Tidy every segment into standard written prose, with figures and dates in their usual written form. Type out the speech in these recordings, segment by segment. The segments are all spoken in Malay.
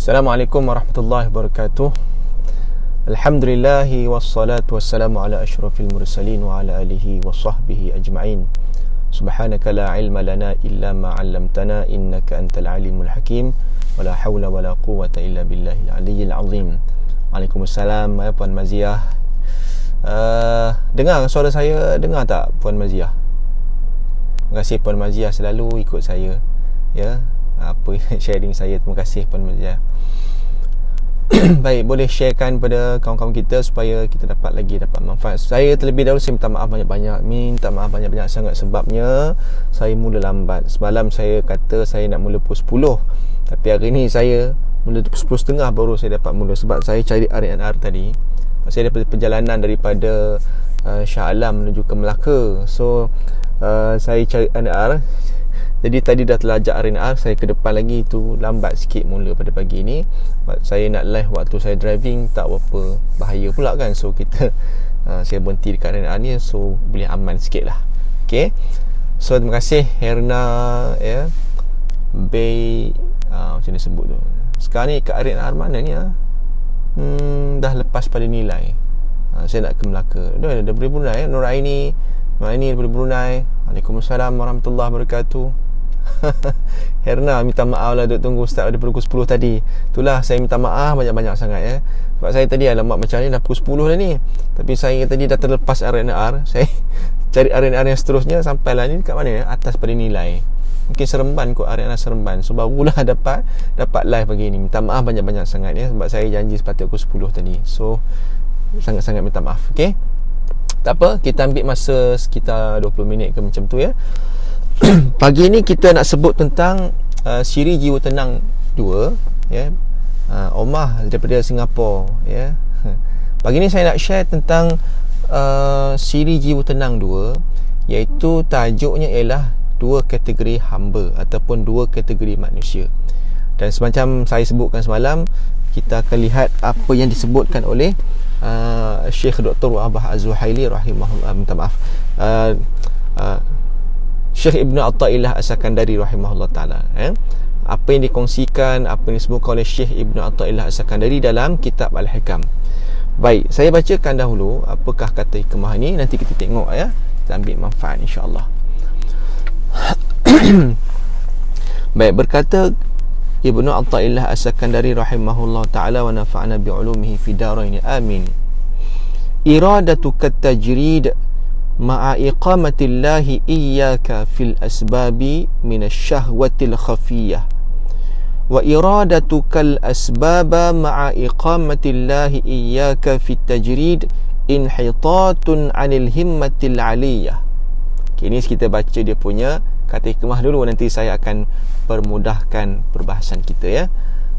Assalamualaikum warahmatullahi wabarakatuh. Alhamdulillahi wassalatu wassalamu ala asyrafil mursalin wa ala alihi wa sahbihi ajma'in. Subhanaka la ilma lana illa ma 'allamtana innaka antal alimul hakim. Wala haula wala quwwata illa billahil aliyyil azim. Waalaikumsalam Puan Maziah. Dengar suara saya, dengar tak Puan Maziah? Terima kasih Puan Maziah selalu ikut saya, ya. Apa sharing saya. Terima kasih Puan Maziah. Baik, boleh sharekan pada kawan-kawan kita supaya kita dapat manfaat. Saya terlebih dahulu saya minta maaf banyak-banyak sangat sebabnya saya mula lambat. Semalam saya kata saya nak mula pukul 10, tapi hari ni saya mula pukul 10.30 baru saya dapat mula, sebab saya cari R&R tadi. Saya daripada perjalanan daripada Shah Alam menuju ke Melaka. So saya cari R&R. Jadi tadi dah terlajak R&R, saya ke depan lagi, tu lambat sikit mula pada pagi ni. Saya nak live waktu saya driving, tak apa bahaya pula kan. So kita saya berhenti dekat R&R ni, so boleh aman sikit lah. Okay, so terima kasih Herna, ya, Bay, macam mana sebut tu. Sekarang ni kat R&R mana ni dah lepas pada nilai. Saya nak ke Melaka. Dah dari Brunei, Nuraini daripada Brunei. Waalaikumsalam warahmatullahi wabarakatuh. Herna, minta maaf lah duk tunggu start daripada pukul 10 tadi. Itulah saya minta maaf banyak-banyak sangat, ya. Sebab saya tadi alamak macam ni dah pukul 10 dah ni, tapi saya tadi dah terlepas R&R. Saya cari R&R yang seterusnya, sampailah ni dekat mana ya? Atas pada nilai. Mungkin Seremban kot, R&R Seremban. So barulah dapat live pagi ni. Minta maaf banyak-banyak sangat, ya, sebab saya janji sepatutnya pukul 10 tadi. So sangat-sangat minta maaf. Okay, tak apa, kita ambil masa sekitar 20 minit ke macam tu, ya. Pagi ni kita nak sebut tentang siri Jiwa Tenang 2, ya. Omah daripada Singapura, ya. Pagi ni saya nak share tentang siri Jiwa Tenang 2, iaitu tajuknya ialah dua kategori hamba ataupun dua kategori manusia. Dan semacam saya sebutkan semalam, kita akan lihat apa yang disebutkan oleh Syekh Dr. Wahbah Az-Zuhaili rahimahullah, minta maaf, Syekh Ibn Atta'illah As-Sakandari rahimahullah ta'ala, apa yang dikongsikan, apa yang disebutkan oleh Syekh Ibn Atta'illah As-Sakandari dalam kitab Al-Hikam. Baik, saya bacakan dahulu apakah kata hikmah ni, nanti kita tengok, ya, kita ambil manfaat insya-Allah. Baik, berkata Ibnu Atta'illah As-Sakandari rahimahullah ta'ala wa nafa'ana bi'ulumihi fi daraini amin. Iradatuka tajrid ma'a iqamatillahi iyyaka fil asbabi minasyahwatil khafiyah wa iradatukal asbaba ma'a iqamatillahi iyyaka fit tajrid inhitatun 'anil himmatil 'aliyah. Okay, ini kita baca dia punya kata hikmah dulu, nanti saya akan permudahkan perbahasan kita, ya.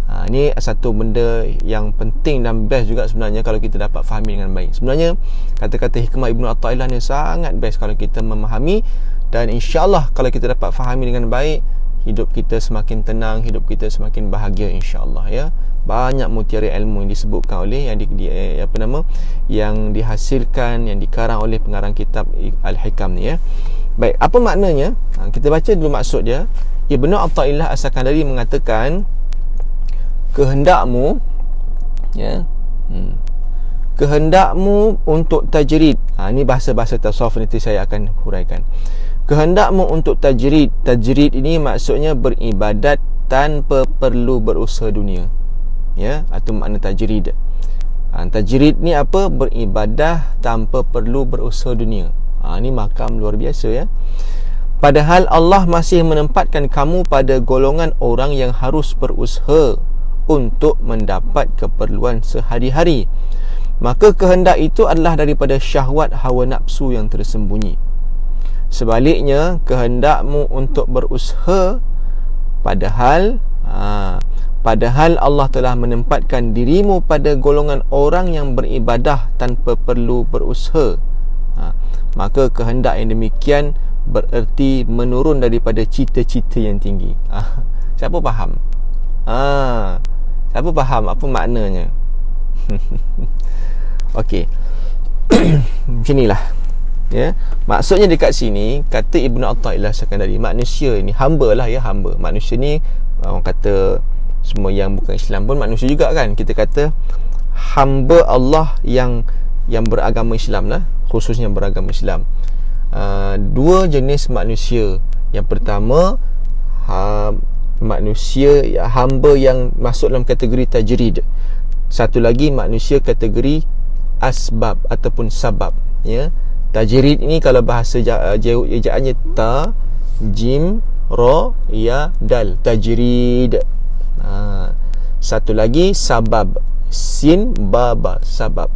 Ini satu benda yang penting dan best juga sebenarnya kalau kita dapat fahami dengan baik. Sebenarnya kata-kata hikmah Ibnu Atta'illah ni sangat best kalau kita memahami, dan insya-Allah kalau kita dapat fahami dengan baik, hidup kita semakin tenang, hidup kita semakin bahagia insya-Allah, ya. Banyak mutiara ilmu yang disebutkan oleh yang dihasilkan, yang dikarang oleh pengarang kitab Al-Hikam ni, ya. Baik, apa maknanya? Kita baca dulu maksud dia. Ibnu Atta'illah As-Sakandari mengatakan, kehendakmu, ya, kehendakmu untuk tajrid. Ini bahasa-bahasa tasawuf, nanti saya akan huraikan. Kehendakmu untuk tajrid. Tajrid ini maksudnya beribadat tanpa perlu berusaha dunia, ya, atau makna tajrid. Tajrid ni apa? Beribadah tanpa perlu berusaha dunia. Ini makam luar biasa, ya. Padahal Allah masih menempatkan kamu pada golongan orang yang harus berusaha untuk mendapat keperluan sehari-hari. Maka kehendak itu adalah daripada syahwat hawa nafsu yang tersembunyi. Sebaliknya, kehendakmu untuk berusaha, padahal Allah telah menempatkan dirimu pada golongan orang yang beribadah tanpa perlu berusaha. Maka kehendak yang demikian bererti menurun daripada cita-cita yang tinggi. Siapa faham? Siapa faham apa maknanya? Okey. Macam inilah, ya. Maksudnya dekat sini kata Ibnu Atta'illah As-Sakandari, manusia ni hamba lah, ya, hamba. Manusia ni orang kata semua yang bukan Islam pun manusia juga kan. Kita kata hamba Allah yang beragama Islam lah, khususnya beragama Islam. Dua jenis manusia. Yang pertama, manusia hamba yang masuk dalam kategori tajrid. Satu lagi manusia kategori asbab ataupun sabab, ya. Tajrid ini kalau bahasa ejaannya ta, jim, ra, ya, dal, tajrid. Satu lagi sabab, sin, baba, sabab.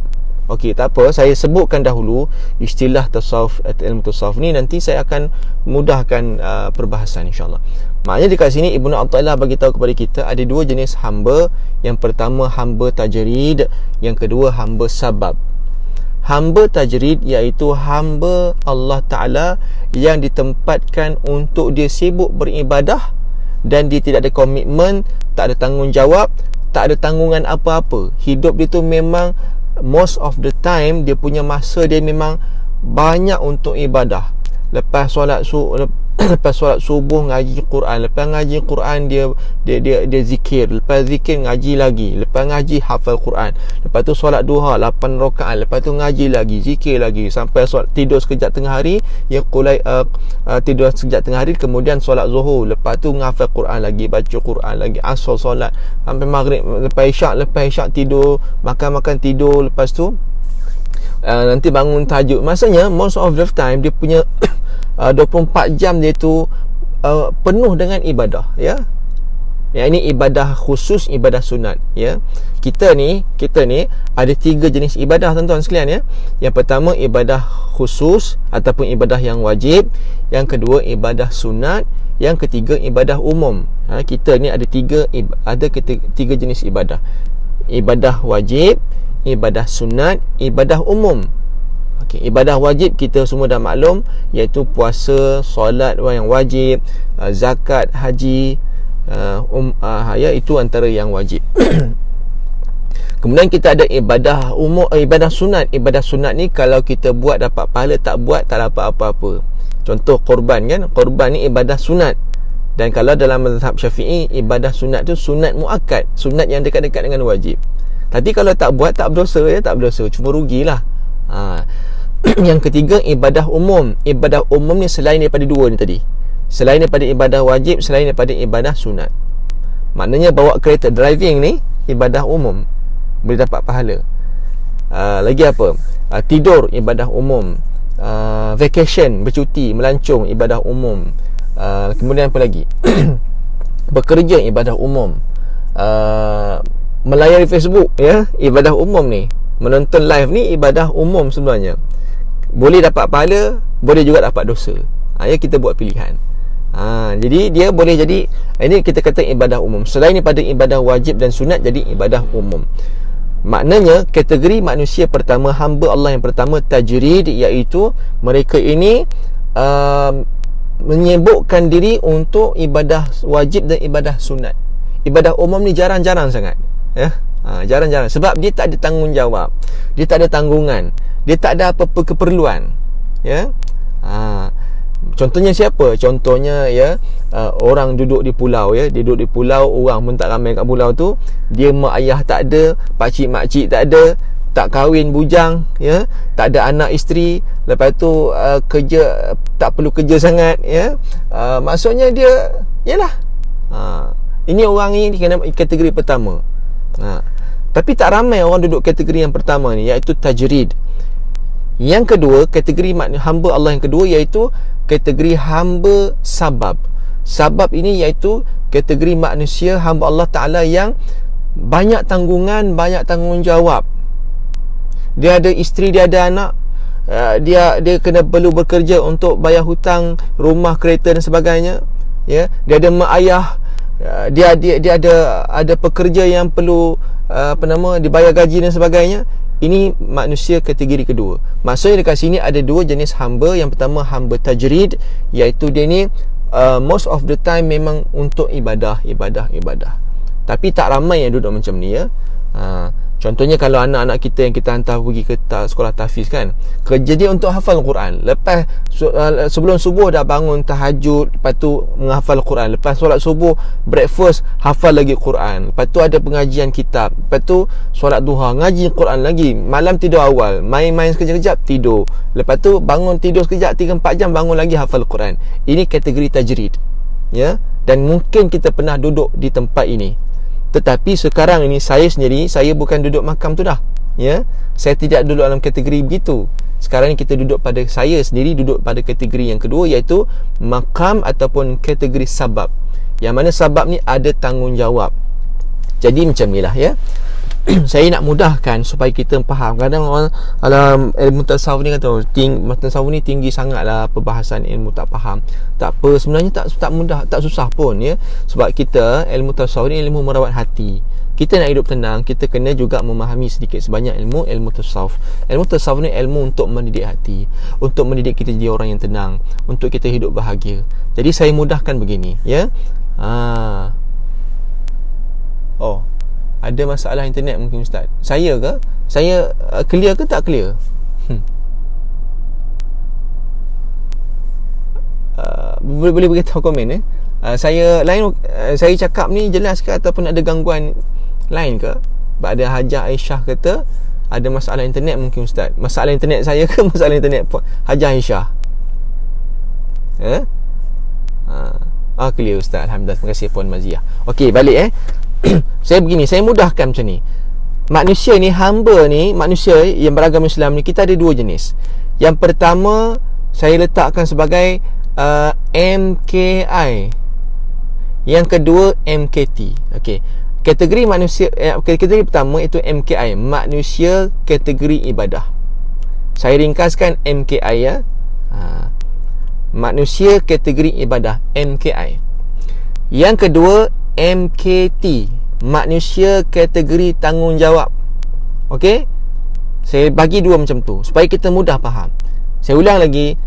Okey, tak apa, saya sebutkan dahulu istilah tasawuf, ilmu tasawuf ni, nanti saya akan mudahkan perbahasan insya-Allah. Maknanya dekat sini Ibnu Athaillah bagi tahu kepada kita ada dua jenis hamba. Yang pertama hamba tajrid, yang kedua hamba sabab. Hamba tajrid iaitu hamba Allah Ta'ala yang ditempatkan untuk dia sibuk beribadah dan dia tidak ada komitmen, tak ada tanggungjawab, tak ada tanggungan apa-apa. Hidup dia tu memang most of the time dia punya masa dia memang banyak untuk ibadah. Lepas solat subuh ngaji Quran, lepas ngaji Quran dia zikir, lepas zikir ngaji lagi, lepas ngaji hafal Quran, lepas tu solat duha 8 rakaat, lepas tu ngaji lagi, zikir lagi, sampai tidur sekejap tengah hari, tidur sekejap tengah hari, kemudian solat zuhur, lepas tu ngafal Quran lagi, baca Quran lagi, asar solat sampai maghrib, lepas isyak tidur, makan tidur, lepas tu nanti bangun tahajud. Maksudnya most of the time dia punya 24 jam dia tu penuh dengan ibadah, ya. Yang ini ibadah khusus, ibadah sunat, ya. Kita ni ada 3 jenis ibadah tuan-tuan sekalian, ya. Yang pertama ibadah khusus ataupun ibadah yang wajib, yang kedua ibadah sunat, yang ketiga ibadah umum. Kita ni ada tiga jenis ibadah. Ibadah wajib, ibadah sunat, ibadah umum. Okey, ibadah wajib kita semua dah maklum, iaitu puasa, solat yang wajib, zakat, haji, ya, itu antara yang wajib. Kemudian kita ada ibadah umum, ibadah sunat. Ibadah sunat ni kalau kita buat dapat pahala, tak buat tak dapat apa-apa. Contoh korban kan, korban ni ibadah sunat. Dan kalau dalam mazhab Syafi'i, ibadah sunat tu sunat muakkad, sunat yang dekat-dekat dengan wajib. Tapi kalau tak buat tak berdosa, ya, tak berdosa, cuma rugilah. Yang ketiga ibadah umum. Ibadah umum ni selain daripada dua ni tadi, selain daripada ibadah wajib, selain daripada ibadah sunat. Maknanya bawa kereta driving ni ibadah umum, boleh dapat pahala. Lagi apa? Tidur ibadah umum. Vacation, bercuti, melancong, ibadah umum. Kemudian apa lagi? Bekerja, ibadah umum. Melayari Facebook, ya, ibadah umum ni. Menonton live ni ibadah umum sebenarnya. Boleh dapat pahala, boleh juga dapat dosa. Ya, kita buat pilihan. Jadi dia boleh jadi, ini kita kata ibadah umum. Selain daripada ibadah wajib dan sunat, jadi ibadah umum. Maknanya kategori manusia pertama, hamba Allah yang pertama tajrid, iaitu mereka ini menyibukkan diri untuk ibadah wajib dan ibadah sunat. Ibadah umum ni jarang-jarang sangat, ya. Jarang-jarang, sebab dia tak ada tanggungjawab, dia tak ada tanggungan, dia tak ada apa-apa keperluan, ya. Contohnya siapa? Contohnya, ya, orang duduk di pulau, ya. Dia duduk di pulau, orang pun tak ramai kat pulau tu. Dia mak ayah tak ada, pakcik makcik tak ada, tak kahwin bujang, ya, tak ada anak isteri. Lepas tu kerja, tak perlu kerja sangat, ya. Maksudnya dia, yalah, ini orang ni kena kategori pertama. Tapi tak ramai orang duduk kategori yang pertama ni, iaitu tajrid. Yang kedua, kategori hamba Allah yang kedua, iaitu kategori hamba sabab. Sabab ini iaitu kategori manusia hamba Allah Ta'ala yang banyak tanggungan, banyak tanggungjawab. Dia ada isteri, dia ada anak, dia kena perlu bekerja untuk bayar hutang rumah, kereta dan sebagainya, ya. Dia ada mak ayah, dia ada pekerja yang perlu dibayar gaji dan sebagainya. Ini manusia kategori kedua. Maksudnya dekat sini ada dua jenis hamba. Yang pertama hamba tajrid, iaitu dia ni most of the time memang untuk ibadah. Tapi tak ramai yang duduk macam ni, ya. Contohnya kalau anak-anak kita yang kita hantar pergi ke sekolah tahfiz kan, kerja dia untuk hafal Quran. Lepas sebelum subuh dah bangun tahajud, lepas tu menghafal Quran. Lepas solat subuh, breakfast, hafal lagi Quran. Lepas tu ada pengajian kitab. Lepas tu solat duha, ngaji Quran lagi. Malam tidur awal, main-main sekejap-kejap, tidur. Lepas tu bangun tidur sekejap 3-4 jam, bangun lagi hafal Quran. Ini kategori tajrid. Ya, dan mungkin kita pernah duduk di tempat ini. Tetapi sekarang ini saya sendiri, saya bukan duduk makam tu dah. Ya, saya tidak duduk dalam kategori begitu. Sekarang ni kita duduk pada, saya sendiri duduk pada kategori yang kedua, iaitu makam ataupun kategori sabab. Yang mana sabab ni ada tanggungjawab. Jadi macam ni lah ya. Saya nak mudahkan supaya kita faham. Kadang orang dalam ilmu tasawuf ni kata tasawuf ni tinggi sangatlah, perbahasan ilmu tak faham. Tak apa, sebenarnya tak mudah, tak susah pun ya. Sebab kita ilmu tasawuf ni ilmu merawat hati. Kita nak hidup tenang, kita kena juga memahami sedikit sebanyak ilmu tasawuf. Ilmu tasawuf ni ilmu untuk mendidik hati, untuk mendidik kita jadi orang yang tenang, untuk kita hidup bahagia. Jadi saya mudahkan begini ya. Oh, ada masalah internet mungkin Ustaz. Saya ke? Saya clear ke tak clear? Boleh beritahu komen saya saya cakap ni jelas ke ataupun ada gangguan lain ke? Ada Hajah Aisyah kata ada masalah internet mungkin Ustaz. Masalah internet saya ke masalah internet Hajah Aisyah? Clear Ustaz. Alhamdulillah. Terima kasih Puan Maziah. Okey, balik saya begini, saya mudahkan macam ni. Manusia ni, hamba ni, manusia yang beragama Islam ni, kita ada dua jenis. Yang pertama saya letakkan sebagai MKI. Yang kedua MKT. Okey. Kategori manusia kategori pertama itu MKI, manusia kategori ibadah. Saya ringkaskan MKI ya. Manusia kategori ibadah, MKI. Yang kedua MKT, manusia kategori tanggungjawab. Okey? Saya bagi dua macam tu supaya kita mudah faham. Saya ulang lagi,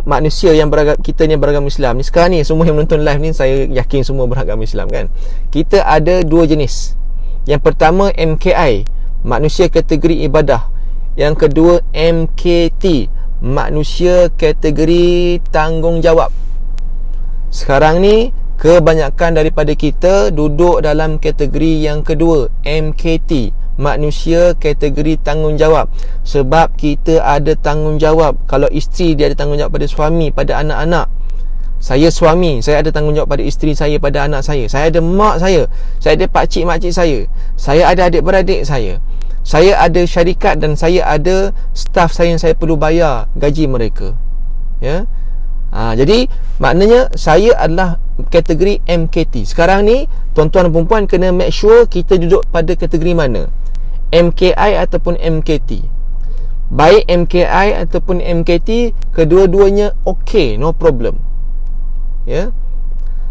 manusia yang kita ni beragama Islam ni, sekarang ni semua yang menonton live ni saya yakin semua beragama Islam kan. Kita ada dua jenis. Yang pertama MKI, manusia kategori ibadah. Yang kedua MKT, manusia kategori tanggungjawab. Sekarang ni kebanyakan daripada kita duduk dalam kategori yang kedua, MKT, manusia kategori tanggungjawab. Sebab kita ada tanggungjawab. Kalau isteri, dia ada tanggungjawab pada suami, pada anak-anak. Saya suami, saya ada tanggungjawab pada isteri saya, pada anak saya. Saya ada mak saya ada pakcik-makcik saya ada adik-beradik saya ada syarikat, dan saya ada staff saya yang saya perlu bayar gaji mereka. Ya. Jadi maknanya saya adalah kategori MKT. Sekarang ni tuan-tuan dan puan kena make sure kita duduk pada kategori mana, MKI ataupun MKT. Baik MKI ataupun MKT, kedua-duanya okey, no problem. Ya.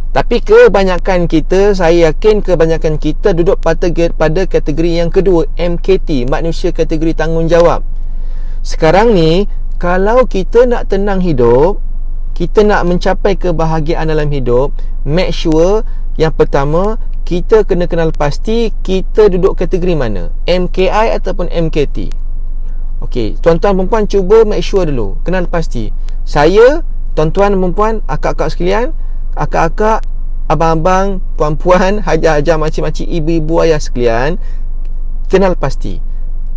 Tapi kebanyakan kita, saya yakin kebanyakan kita duduk pada kategori yang kedua, MKT, manusia kategori tanggungjawab. Sekarang ni kalau kita nak tenang hidup, kita nak mencapai kebahagiaan dalam hidup, make sure yang pertama kita kena kenal pasti kita duduk kategori mana, MKI ataupun MKT. Okey, tuan-tuan dan puan cuba make sure dulu, kenal pasti. Saya, tuan-tuan dan puan, akak-akak sekalian, akak-akak, abang-abang, puan-puan, hajah-hajah, makcik-makcik, ibu-ibu, ayah sekalian, kenal pasti.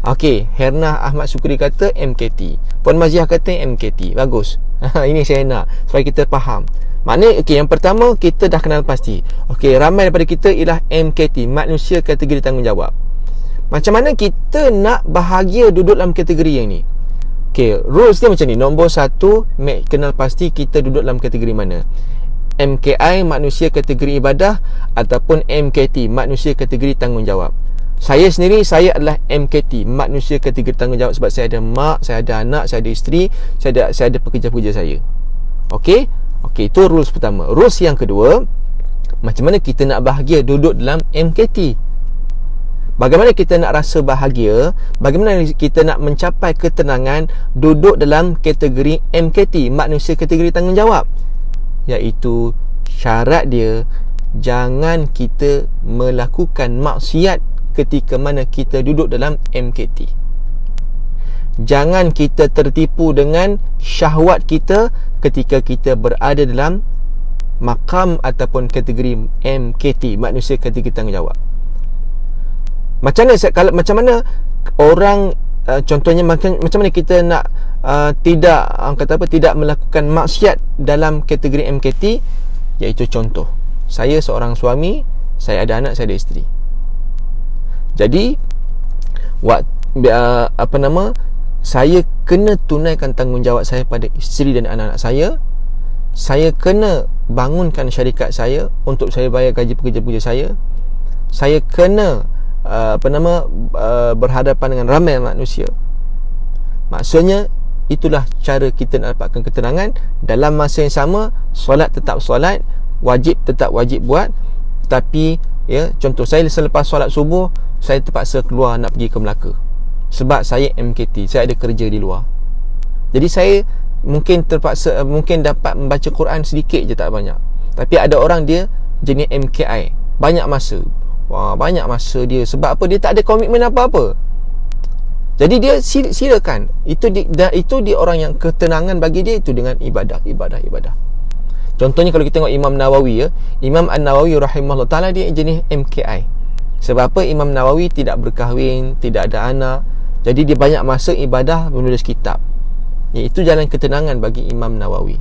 Okey, Herna Ahmad Sukri kata MKT, Puan Maziah kata MKT. Bagus. Ini saya nak supaya kita faham. Maknanya okey, yang pertama kita dah kenal pasti. Okey, ramai daripada kita ialah MKT, manusia kategori tanggungjawab. Macam mana kita nak bahagia duduk dalam kategori yang ni? Okey, rules dia macam ni. Nombor 1, kenal pasti kita duduk dalam kategori mana, MKI, manusia kategori ibadah, ataupun MKT, manusia kategori tanggungjawab. Saya sendiri, saya adalah MKT, manusia kategori tanggungjawab. Sebab saya ada mak, saya ada anak, saya ada isteri, saya ada pekerja-pekerja saya. Okey? Okey, itu rules pertama. Rules yang kedua, macam mana kita nak bahagia duduk dalam MKT? Bagaimana kita nak rasa bahagia, bagaimana kita nak mencapai ketenangan duduk dalam kategori MKT, manusia kategori tanggungjawab? Iaitu syarat dia, jangan kita melakukan maksiat ketika mana kita duduk dalam MKT. Jangan kita tertipu dengan syahwat kita ketika kita berada dalam makam ataupun kategori MKT, manusia kategori tanggungjawab. Macam mana orang contohnya macam mana kita nak tidak melakukan maksiat dalam kategori MKT, iaitu contoh, saya seorang suami, saya ada anak, saya ada isteri. Jadi saya kena tunaikan tanggungjawab saya pada isteri dan anak-anak saya. Saya kena bangunkan syarikat saya untuk saya bayar gaji pekerja-pekerja saya. Saya kena berhadapan dengan ramai manusia. Maksudnya itulah cara kita nak dapatkan ketenangan. Dalam masa yang sama, solat tetap solat, wajib tetap wajib buat. Tapi contoh, saya selepas solat subuh, saya terpaksa keluar nak pergi ke Melaka sebab saya MKT, saya ada kerja di luar. Jadi saya mungkin dapat membaca Quran sedikit je, tak banyak. Tapi ada orang dia jenis MKI, banyak masa. Banyak masa dia. Sebab apa? Dia tak ada komitmen apa-apa. Jadi dia silakan. Itu dia orang yang ketenangan bagi dia itu dengan ibadah. Contohnya kalau kita tengok Imam Nawawi, Imam An-Nawawi rahimahullah ta'ala, dia jenis MKI. Sebab apa? Imam Nawawi tidak berkahwin, tidak ada anak. Jadi dia banyak masa ibadah, menulis kitab. Itu jalan ketenangan bagi Imam Nawawi.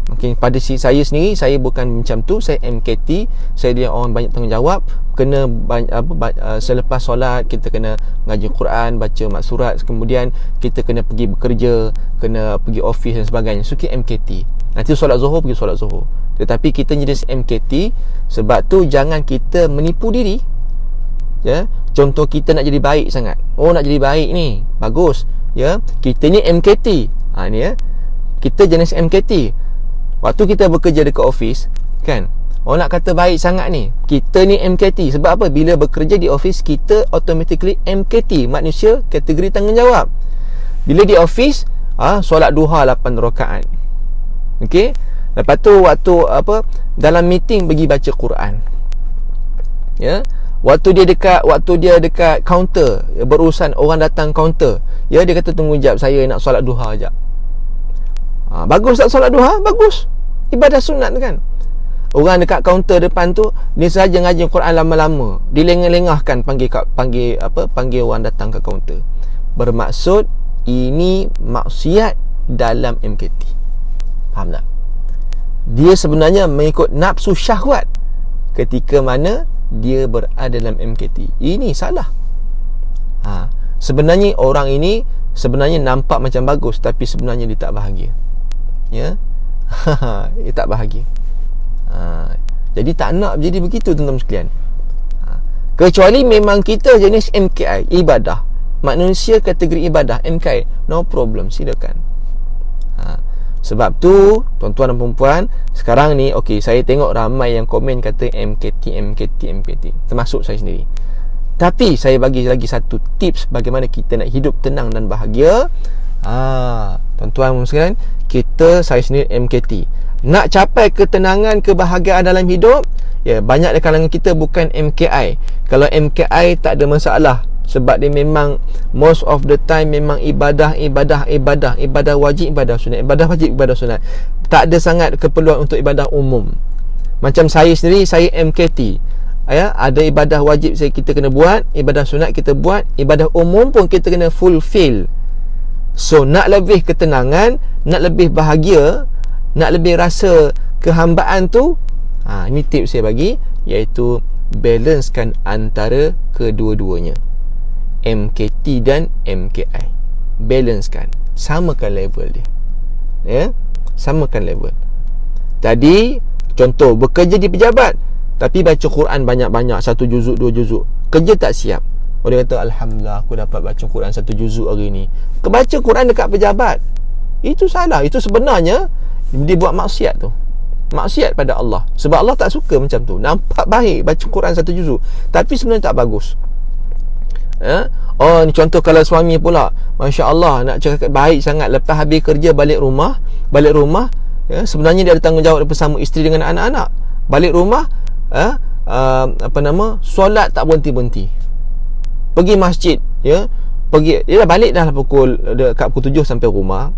Mungkin pada saya sendiri, saya bukan macam tu. Saya MKT, saya dia orang banyak tanggungjawab. Kena selepas solat kita kena ngaji Quran, baca mak surat, kemudian kita kena pergi bekerja, kena pergi office dan sebagainya. So kita MKT. Nanti solat Zuhur, pergi solat Zuhur. Tetapi kita jenis MKT. Sebab tu jangan kita menipu diri. Contoh, kita nak jadi baik sangat. Nak jadi baik ni, bagus. Kita ni MKT. Kita jenis MKT. Waktu kita bekerja dekat office, kan, orang nak kata baik sangat ni, kita ni MKT. Sebab apa? Bila bekerja di office, kita automatically MKT, manusia kategori tanggungjawab. Bila di office, solat duha 8 rakaat. Okey. Lepas tu waktu dalam meeting pergi baca Quran. Waktu dia dekat kaunter, berurusan orang datang kaunter, dia kata tunggu jap, saya nak solat duha jap. Bagus tak solat duha? Bagus. Ibadah sunat kan. Orang dekat kaunter depan tu, dia sahaja ngaji Quran lama-lama, dilengah-lengahkan panggil orang datang ke kaunter. Bermaksud ini maksiat dalam MKT. Faham tak? Dia sebenarnya mengikut nafsu syahwat ketika mana dia berada dalam MKT. Ini salah. Sebenarnya orang ini sebenarnya nampak macam bagus, tapi sebenarnya dia tak bahagia. Dia tak bahagia. Jadi tak nak jadi begitu, tuan-tuan sekalian. Kecuali memang kita jenis MKI, ibadah, manusia kategori ibadah, MKI, no problem, silakan. Sebab tu tuan-tuan dan perempuan, sekarang ni saya tengok ramai yang komen kata MKT, termasuk saya sendiri. Tapi saya bagi lagi satu tips bagaimana kita nak hidup tenang dan bahagia. Tuan-tuan sekalian, saya sendiri MKT. Nak capai ketenangan, kebahagiaan dalam hidup, banyak di kalangan kita bukan MKI. Kalau MKI tak ada masalah, sebab dia memang most of the time memang ibadah wajib, ibadah sunat. Tak ada sangat keperluan untuk ibadah umum. Macam saya sendiri, saya MKT. Ada ibadah wajib kita kena buat, ibadah sunat kita buat, ibadah umum pun kita kena fulfill. So nak lebih ketenangan, nak lebih bahagia, nak lebih rasa kehambaan tu, ini tips saya bagi, iaitu balancekan antara kedua-duanya, MKT dan MKI. Balancekan, samakan level dia. Samakan level. Tadi contoh, bekerja di pejabat tapi baca Quran banyak-banyak, 1 juzuk 2 juzuk, kerja tak siap. Dia kata alhamdulillah aku dapat baca Quran 1 juzuk hari ni. Kebaca Quran dekat pejabat, itu salah. Itu sebenarnya dia buat maksiat tu, maksiat pada Allah. Sebab Allah tak suka macam tu. Nampak baik baca Quran 1 juzuk, tapi sebenarnya tak bagus. Ni contoh kalau suami pula, Masya Allah, nak cakap baik sangat, lepas habis kerja balik rumah, sebenarnya dia ada tanggungjawab bersama isteri dengan anak-anak. Balik rumah, solat tak berhenti-berhenti. pergi masjid, ya. Dia dah balik dah dekat pukul 7 sampai rumah.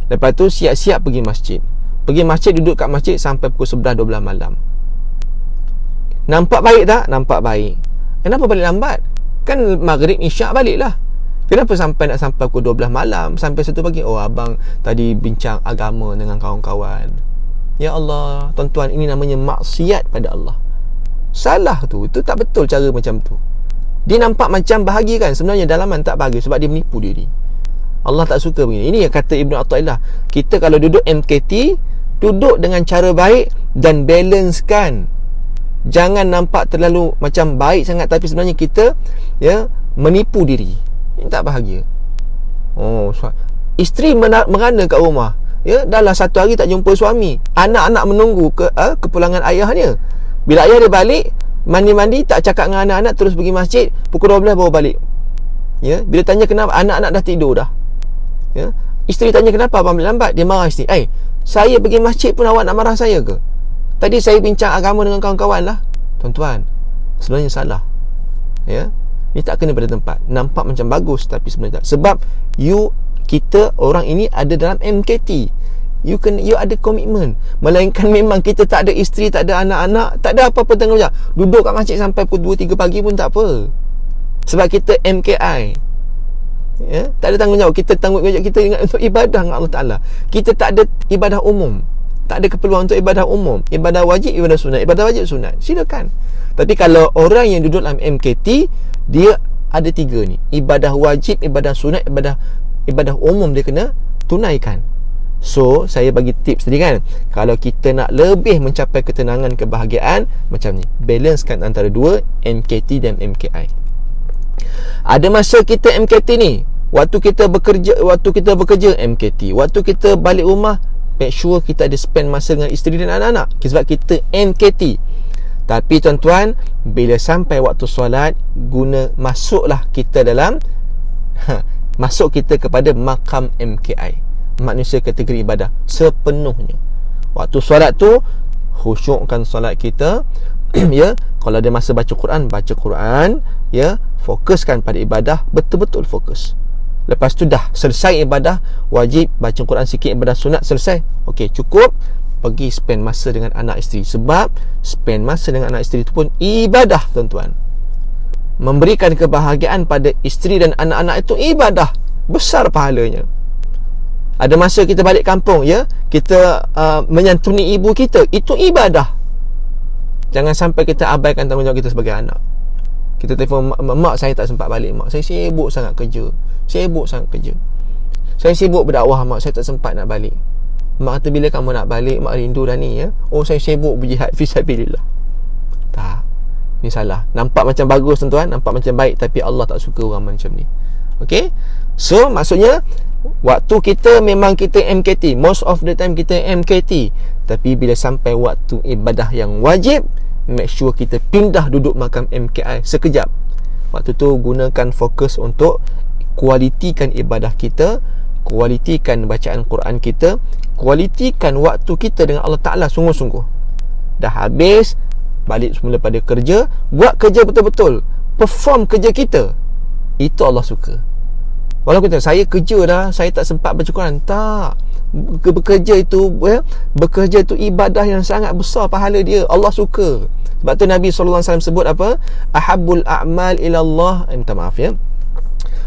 Lepas tu siap-siap pergi masjid. Pergi masjid, duduk kat masjid sampai pukul 11-12 malam. Nampak baik tak? Nampak baik. Kenapa balik lambat? Kan maghrib isyak balik lah. Kenapa sampai pukul 12 malam, sampai 1 pagi? Oh, abang tadi bincang agama dengan kawan-kawan. Ya Allah, tuan-tuan, ini namanya maksiat pada Allah. Salah tu. Itu tak betul cara macam tu. Dia nampak macam bahagia kan, sebenarnya dalaman tak bahagia sebab dia menipu diri. Allah tak suka begini. Ini yang kata Ibnu Athaillah, kita kalau duduk MKT, duduk dengan cara baik dan balancekan. Jangan nampak terlalu macam baik sangat tapi sebenarnya kita, ya, menipu diri. Ini tak bahagia. Isteri merana kat rumah, ya, dah 1 hari tak jumpa suami. Anak-anak menunggu kepulangan ayahnya. Bila ayah dia balik, mandi-mandi, tak cakap dengan anak-anak, terus pergi masjid, pukul 12 baru balik. Ya, bila tanya kenapa, anak-anak dah tidur dah. Ya, isteri tanya kenapa abang balik lambat, dia marah isteri. Saya pergi masjid pun awak nak marah saya ke? Tadi saya bincang agama dengan kawan-kawan lah. Tuan-tuan, sebenarnya salah. Ya, ni tak kena pada tempat. Nampak macam bagus tapi sebenarnya tak. Sebab kita orang ini ada dalam MKT. You ada komitmen. Melainkan memang kita tak ada isteri, tak ada anak-anak, tak ada apa-apa tanggungjawab. Duduk kat masjid sampai pukul 2-3 pagi pun tak apa. Sebab kita MKI. Ya, tak ada tanggungjawab. Kita tanggungjawab kita ingat untuk ibadah dengan Allah Ta'ala. Kita tak ada ibadah umum. Tak ada keperluan untuk ibadah umum. Ibadah wajib, ibadah sunat. Ibadah wajib, sunat. Silakan. Tapi kalau orang yang duduk dalam MKT, dia ada 3 ni. Ibadah wajib, ibadah sunat, ibadah umum dia kena tunaikan. So, saya bagi tips tadi kan, kalau kita nak lebih mencapai ketenangan, kebahagiaan, macam ni, balancekan antara 2, MKT dan MKI. Ada masa kita MKT ni, waktu kita bekerja MKT, waktu kita balik rumah, make sure kita ada spend masa dengan isteri dan anak-anak, sebab kita MKT. Tapi tuan-tuan, bila sampai waktu solat, masuklah kita dalam masuk kita kepada makam MKI, manusia kategori ibadah sepenuhnya. Waktu solat tu, khusyukkan solat kita. Ya, kalau ada masa baca Quran, ya, fokuskan pada ibadah, betul-betul fokus. Lepas tu dah selesai ibadah wajib, baca Quran sikit, ibadah sunat selesai. Okey, cukup. Pergi spend masa dengan anak isteri. Sebab spend masa dengan anak isteri itu pun ibadah, tuan-tuan. Memberikan kebahagiaan pada isteri dan anak-anak itu ibadah. Besar pahalanya. Ada masa kita balik kampung, ya, kita menyantuni ibu kita, itu ibadah. Jangan sampai kita abaikan tanggungjawab kita sebagai anak. Kita telefon mak, saya tak sempat balik mak, saya sibuk sangat kerja. Saya sibuk berdakwah mak, saya tak sempat nak balik. Mak kata, bila kamu nak balik, mak rindu dah ni, ya. Oh, saya sibuk berjihad fisabilillah. Tak, ni salah. Nampak macam bagus tuan-tuan, nampak macam baik, tapi Allah tak suka orang macam ni. Okey. So maksudnya, waktu kita memang kita MKT, most of the time kita MKT, tapi bila sampai waktu ibadah yang wajib, make sure kita pindah duduk makam MKI sekejap. Waktu tu gunakan fokus untuk kualitikan ibadah kita, kualitikan bacaan Quran kita, kualitikan waktu kita dengan Allah Ta'ala sungguh-sungguh. Dah habis, balik semula pada kerja, buat kerja betul-betul, perform kerja kita. Itu Allah suka. Walaupun saya kerja dah, saya tak sempat baca Quran, tak. Bekerja itu ibadah yang sangat besar pahala dia. Allah suka. Sebab tu Nabi SAW sebut apa? Ahabbul a'mal ilallah. Minta maaf, ya.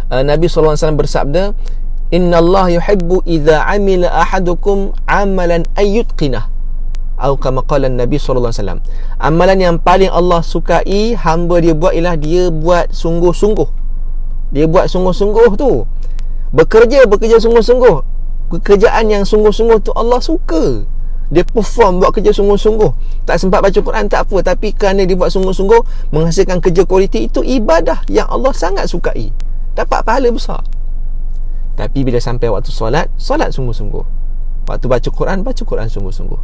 Nabi SAW bersabda, Inna Allah yuhibbu idha amila ahadukum amalan ayyutqinah. Atau kama qala Nabi SAW. Amalan yang paling Allah sukai hamba dia buat ialah dia buat sungguh-sungguh. Dia buat sungguh-sungguh tu. Bekerja sungguh-sungguh. Pekerjaan yang sungguh-sungguh tu Allah suka. Dia perform, buat kerja sungguh-sungguh. Tak sempat baca Quran, tak apa, tapi kerana dia buat sungguh-sungguh, menghasilkan kerja kualiti, itu ibadah yang Allah sangat sukai. Dapat pahala besar. Tapi bila sampai waktu solat sungguh-sungguh. Waktu baca Quran sungguh-sungguh.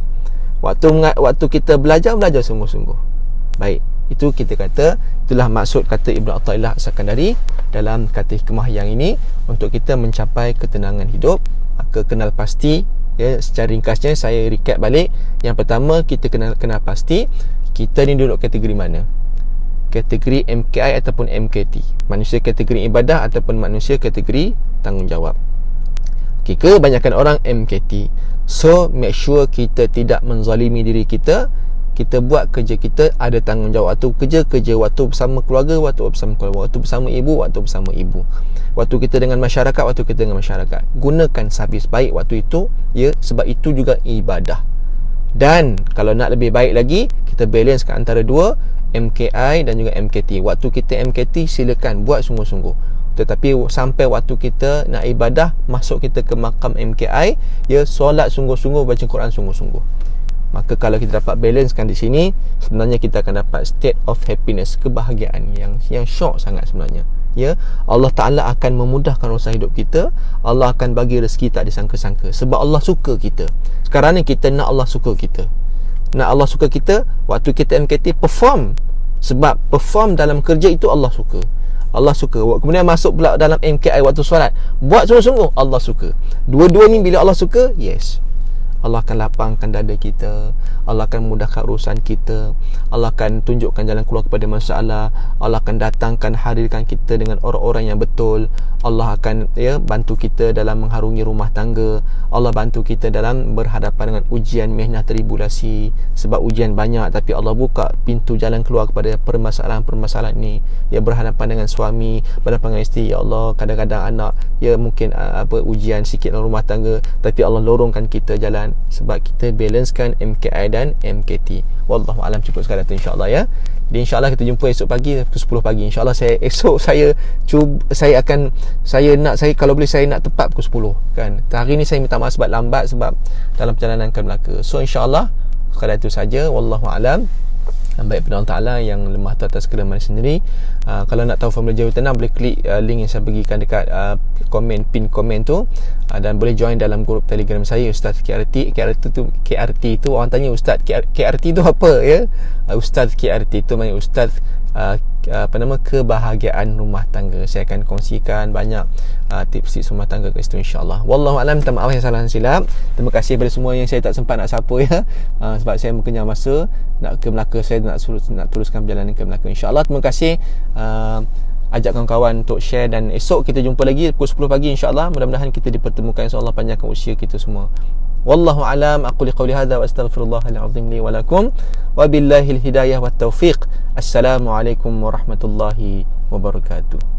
Waktu kita belajar sungguh-sungguh. Baik, itu kita kata, itulah maksud kata Ibnu Athaillah As-Sakandari dalam kata hikmah yang ini, untuk kita mencapai ketenangan hidup. Maka kenal pasti, ya, secara ringkasnya saya recap balik. Yang pertama, kita kenal pasti kita ni duduk kategori mana. kategori MKI ataupun MKT, manusia kategori ibadah ataupun manusia kategori tanggungjawab. Okay, kebanyakan orang MKT. So make sure kita tidak menzalimi diri kita. Kita buat kerja kita, ada tanggungjawab. Waktu kerja, waktu bersama keluarga, waktu bersama keluarga, waktu bersama ibu, waktu bersama ibu, waktu kita dengan masyarakat, waktu kita dengan masyarakat. Gunakan sehabis baik waktu itu, ya, sebab itu juga ibadah. Dan kalau nak lebih baik lagi, kita balancekan antara dua, MKI dan juga MKT. Waktu kita MKT, silakan buat sungguh-sungguh. Tetapi sampai waktu kita nak ibadah, masuk kita ke makam MKI, ya, solat sungguh-sungguh, baca Quran sungguh-sungguh. Maka kalau kita dapat balancekan di sini, sebenarnya kita akan dapat state of happiness, kebahagiaan yang syok sangat sebenarnya. Ya, Allah Ta'ala akan memudahkan urusan hidup kita. Allah akan bagi rezeki tak disangka-sangka, sebab Allah suka kita. Sekarang ni kita nak Allah suka kita. Nak Allah suka kita, waktu kita MKT perform. Sebab perform dalam kerja itu Allah suka. Allah suka. Kemudian masuk pula dalam MKI waktu solat, buat sungguh-sungguh, Allah suka. Dua-dua ni bila Allah suka, yes, Allah akan lapangkan dada kita, Allah akan mudahkan urusan kita, Allah akan tunjukkan jalan keluar kepada masalah, Allah akan datangkan, hadirkan kita dengan orang-orang yang betul, Allah akan, ya, bantu kita dalam mengharungi rumah tangga, Allah bantu kita dalam berhadapan dengan ujian, mihnah, tribulasi. Sebab ujian banyak, tapi Allah buka pintu jalan keluar kepada permasalahan-permasalahan ni. Ya, berhadapan dengan suami, berhadapan dengan isteri, ya Allah, kadang-kadang anak, ya, mungkin ujian sikit dalam rumah tangga, tapi Allah lorongkan kita jalan, sebab kita balancekan MKI dan MKT. Wallahu alam, cukup sekadar tu insya-Allah, ya. Jadi insya-Allah kita jumpa esok pagi pukul 10 pagi. Insya-Allah saya kalau boleh saya nak tepat pukul 10 kan. Hari ni saya minta maaf sebab lambat, sebab dalam perjalanan ke Melaka. So insya-Allah sekadar itu saja. Wallahu alam. Baik pada Allah Ta'ala yang lemah tu atas kelemahan sendiri. Kalau nak tahu formula jauh tenang, boleh klik link yang saya bagikan dekat pin komen tu, dan boleh join dalam grup Telegram saya, Ustaz KRT. KRT tu orang tanya, Ustaz KRT tu apa, ya? Ustaz KRT tu maknanya Ustaz kebahagiaan rumah tangga. Saya akan kongsikan banyak tips-tips rumah tangga kat situ insya-Allah. Wallahu alam, minta maaf yang salah dan silap. Terima kasih kepada semua yang saya tak sempat nak sapa, ya. Sebab saya mengenyam masa nak ke Melaka, saya nak teruskan perjalanan ke Melaka insya-Allah. Terima kasih. Ajak kawan-kawan untuk share, dan esok kita jumpa lagi pukul 10 pagi insya-Allah. Mudah-mudahan kita dipertemukan, insya-Allah panjangkan usia kita semua. Wallahu alam, aqulu qouli hadza wa astaghfirullahal azim li wa lakum wa billahil hidayah wat taufiq. Assalamualaikum warahmatullahi wabarakatuh.